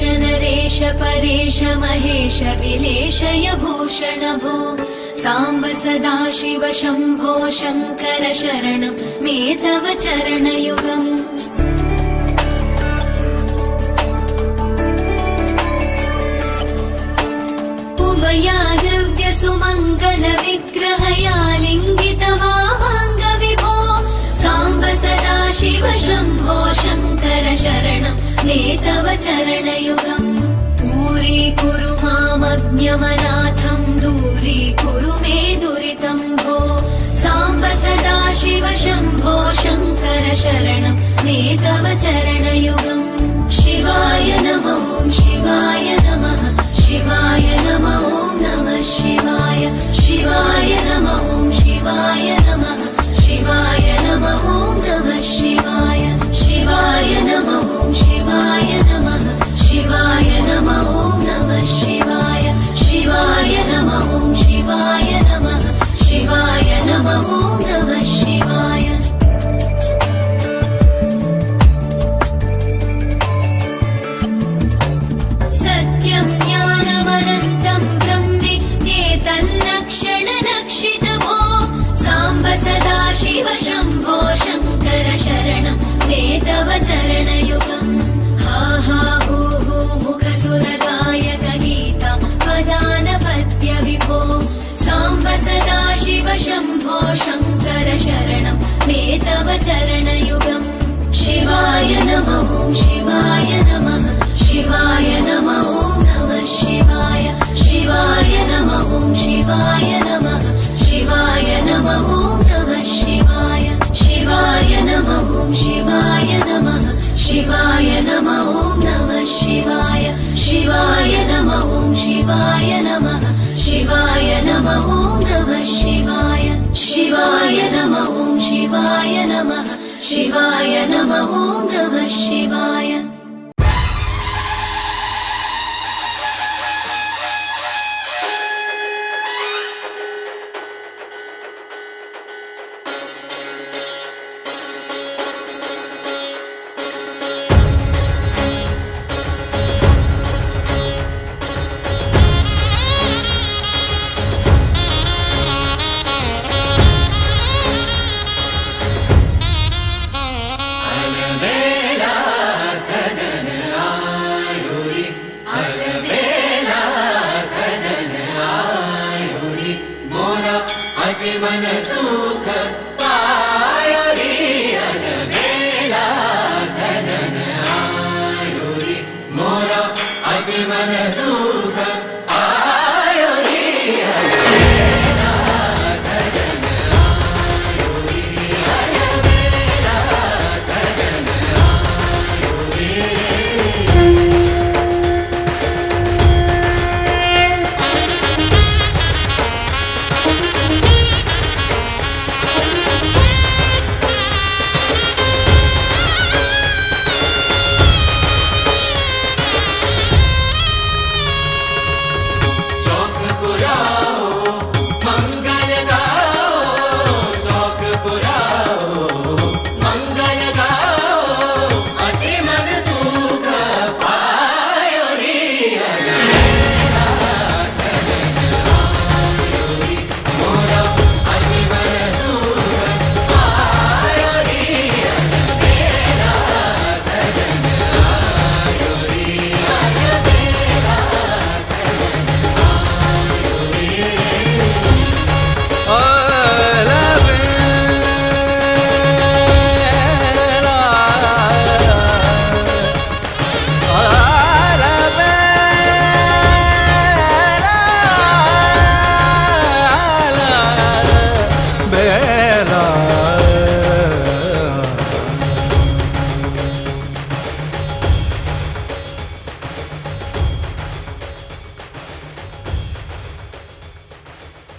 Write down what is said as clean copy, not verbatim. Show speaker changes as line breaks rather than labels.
नरेश परेश महेश विलेशय भूषण भो साम्ब सदाशिव शम्भो शङ्कर शरणं मे तव चरणयुगम् उभयादिव्य सुमङ्गल विग्रहया लिङ्गित वामाङ्ग विभो साम्ब सदाशिव शम्भो शङ्कर शरणं मे तव चरणयुगम् दूरीकुरु मामज्ञमनाथं दूरीकुरु मे दुरितं भो साम्ब सदाशिव शम्भो शङ्कर शरणं मे तव चरणयुगम् शिवाय नमः शिवाय नमः शिवाय नमः नमः शिवाय शिवाय नमः शिवाय नमः शिवाय नमः नमः शिवाय शिवाय नमः शिवाय नमः शिवाय नमः नमः शिवाय शिवाय नमः शिवाय नमः शिवाय नमः नमः शिवाय सत्यं ज्ञानमनन्तं ब्रह्मेतल्लक्षणलक्षितभो साम्ब सदाशिव शम्भो शङ्कर शरणं मे तव चरणयुगम् हा हा हू हू मुखसुरगायक गीता पदानपद्य विभो साम्ब सदाशिव शम्भो शङ्कर शरणं मे तव चरणयुगम् शिवाय नमः शिवाय नमः शिवाय नमः नमः शिवाय शिवाय नमः शिवाय नमः शिवाय नमः नमः शिवाय शिवाय नमः शिवाय नमः शिवाय नमः नमः शिवाय शिवाय नमः शिवाय नमः शिवाय नमः नमः शिवाय शिवाय नमः शिवाय नमः शिवाय नमः नमः शिवाय
मन सुख पायो रे अलबेला सजन आयो रे मोरा अति मन सुख